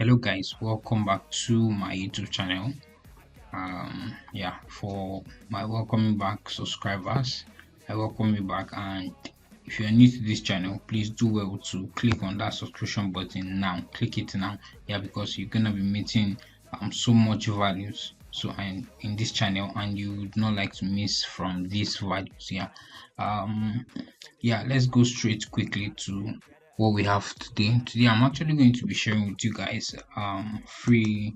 Hello guys, welcome back to my YouTube channel. For my welcoming back subscribers, I welcome you back, and if you're new to this channel, please do well to click on that subscription button now. Click it now, because you're gonna be meeting so much values in this channel, and you would not like to miss from these values. Let's go straight quickly to what we have today. Today I'm actually going to be sharing with you guys free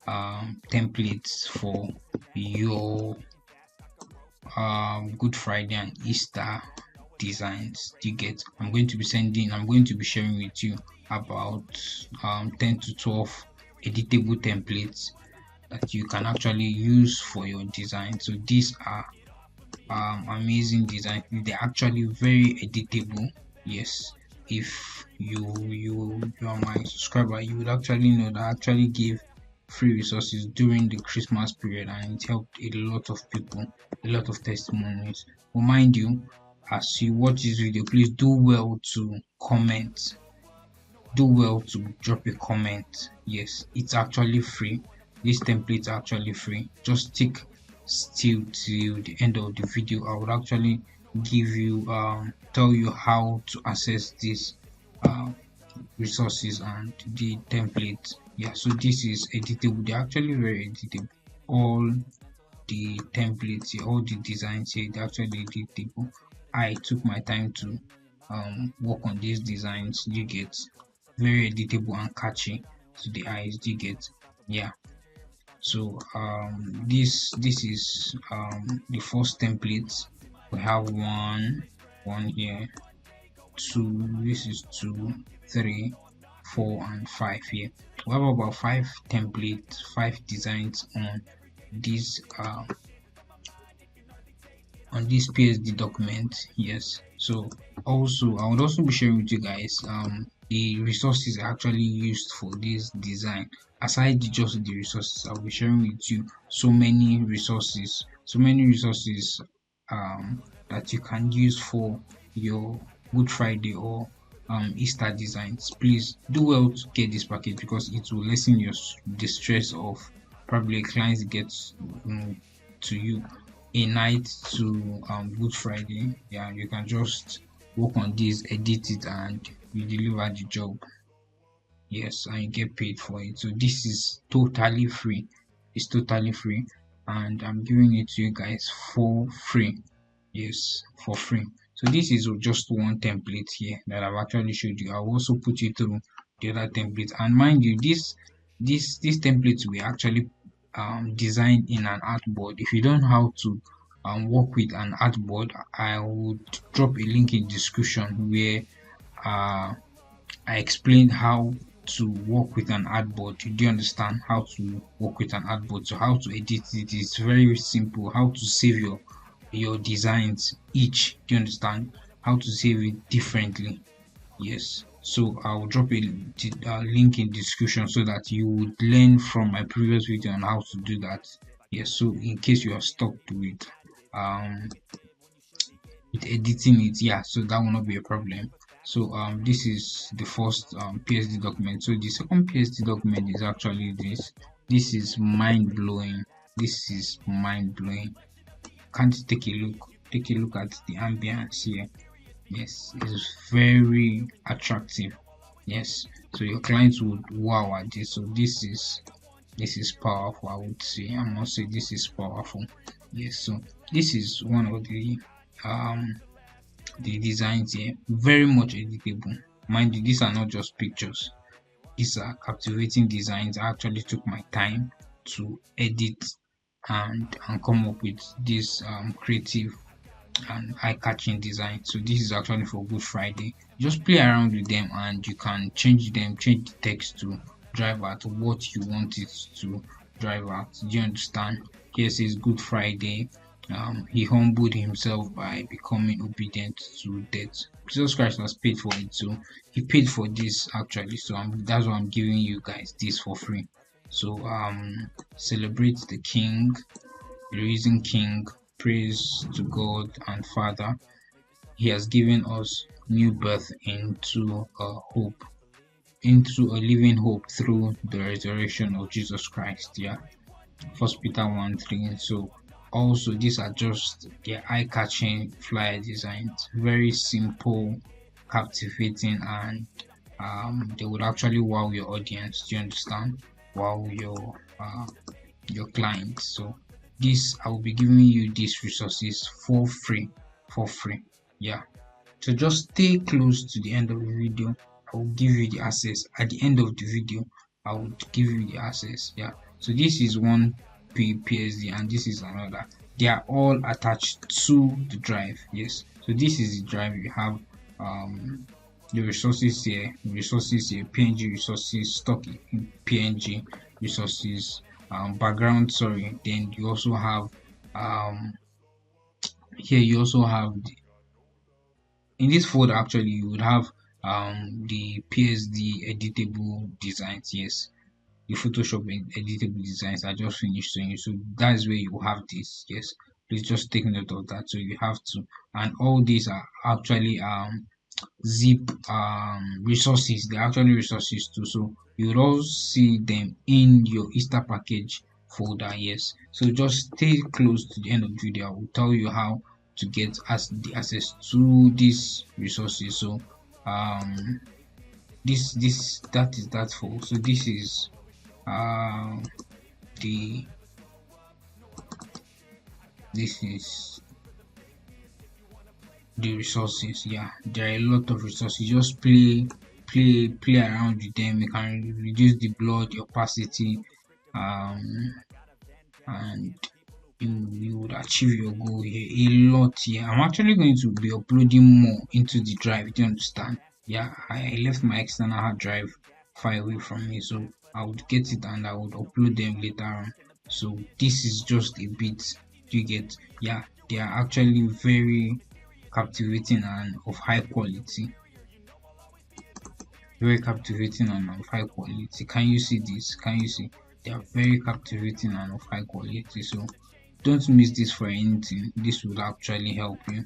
templates for your Good Friday and Easter designs. You get, I'm going to be sharing with you about 10 to 12 editable templates that you can actually use for your design. So these are amazing designs. They're actually very editable. Yes, if you are my subscriber, you would actually know that I actually give free resources during the Christmas period, and it helped a lot of people, a lot of testimonies. But mind you, as you watch this video, please do well to comment. Do well to drop a comment. Yes, it's actually free. These templates are actually free. Just stick still till the end of the video. I would actually give you tell you how to access these resources and the templates. So this is editable. They're actually very editable. All the templates here, all the designs here, they're actually editable. I took my time to work on these designs. You get, very editable and catchy to the eyes. You get, so this is the first template. We have one here, two, this is 2, 3, 4 and 5 here. We have about 5 templates, 5 designs on this PSD document. Yes, so also I would also be sharing with you guys the resources actually used for this design. Aside just the resources, I'll be sharing with you so many resources that you can use for your Good Friday or Easter designs. Please do well to get this package, because it will lessen the stress of probably a client gets to you a night to Good Friday. You can just work on this, edit it, and you deliver the job. Yes, and you get paid for it. So this is totally free. It's totally free, and I'm giving it to you guys for free. Yes, for free. So this is just one template here that I've actually showed you. I'll also put you through the other templates, and mind you, these templates we actually designed in an artboard. If you don't know how to work with an artboard, I would drop a link in the description where I explained how to work with an artboard. Do you understand how to work with an artboard? So how to edit it is very simple. How to save your designs each. Do you understand how to save it differently? Yes, so I'll drop a link in the description so that you would learn from my previous video on how to do that. Yes, so in case you are stuck with editing it, so that will not be a problem. So this is the first PSD document. So the second PSD document is actually this is mind-blowing. This is mind-blowing. Can't you take a look at the ambience here? Yes, it's very attractive. Yes, so your clients would wow at this. So this is powerful. I would say, I must say, this is powerful. Yes, so this is one of the designs here, very much editable. Mind you, these are not just pictures. These are captivating designs. I actually took my time to edit and come up with this creative and eye-catching design. So this is actually for Good Friday. Just play around with them, and you can change the text to drive at what you want it to drive at. Do you understand? Here says Good Friday. He humbled himself by becoming obedient to death. Jesus Christ has paid for it, so he paid for this actually. So that's why I'm giving you guys this for free. So celebrate the King, the risen King. Praise to God and Father. He has given us new birth into hope. into a living hope through the resurrection of Jesus Christ. Yeah, First Peter 1:3. So also these are just their eye-catching flyer designs, very simple, captivating, and they would actually wow your audience. Do you understand? Wow your clients. So this I will be giving you these resources for free, for free. Yeah. So just stay close to the end of the video. I will give you the access. At the end of the video, I will give you the access. Yeah. So this is one PSD and this is another. They are all attached to the drive. Yes. So this is the drive. You have the resources here, PNG resources, stock in PNG resources, background. Sorry. Then you also have here. You also have in this folder actually you would have the PSD editable designs. Yes, the Photoshop editable designs I just finished showing you. So that's where you have this. Yes, please just take note of that. So you have to, and all these are actually zip resources. They're actually resources too. So you will also see them in your Easter package folder. Yes, so just stay close to the end of the video. I will tell you how to get the access to these resources. So this that is that for. So this is the this is the resources. Yeah, there are a lot of resources. Just play around with them. You can reduce the blood, the opacity, and you would achieve your goal here a lot here. I'm actually going to be uploading more into the drive. Do you understand? Yeah, I left my external hard drive far away from me, so I would get it and I would upload them later on. So this is just a bit. You get? Yeah, they are actually very captivating and of high quality. Very captivating and of high quality. Can you see this? Can you see? They are very captivating and of high quality. So don't miss this for anything. This will actually help you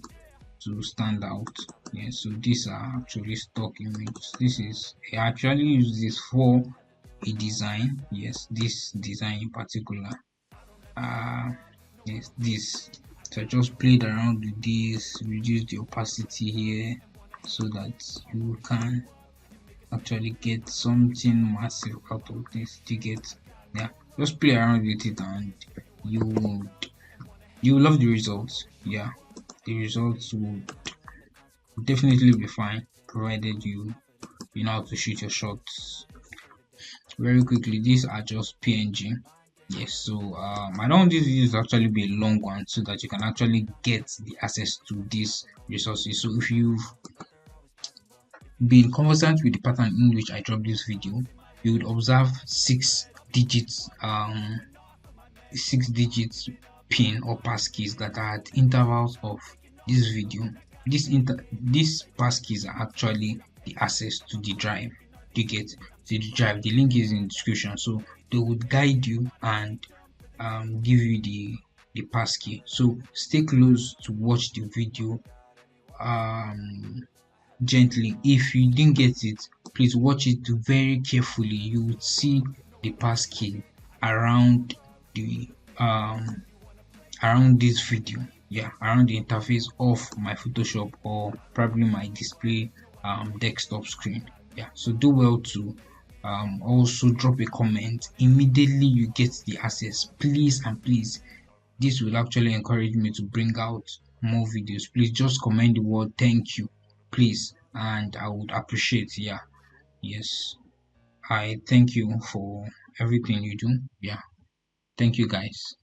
to stand out. Yeah, so these are actually stock images. This is I actually use this for a design. Yes, this design in particular. Yes, this. So I just played around with this, reduce the opacity here so that you can actually get something massive out of this. To get, yeah, just play around with it and you would you will love the results. Yeah, the results will definitely be fine provided you know how to shoot your shots very quickly. These are just PNG. Yes, so I don't want this video to actually be a long one so that you can actually get the access to these resources. So if you've been conversant with the pattern in which I dropped this video, you would observe 6 digits 6 digits pin or passkeys that are at intervals of this video. These passkeys are actually the access to the drive. You get to the drive. The link is in the description, so they would guide you and give you the passkey. So stay close to watch the video gently. If you didn't get it, please watch it very carefully. You would see the passkey around the around this video, yeah, around the interface of my Photoshop or probably my display desktop screen. Yeah, so do well to also drop a comment immediately you get the access, please and please. This will actually encourage me to bring out more videos. Please just comment the word thank you, please, and I would appreciate. Yeah, yes, I thank you for everything you do. Yeah, thank you guys.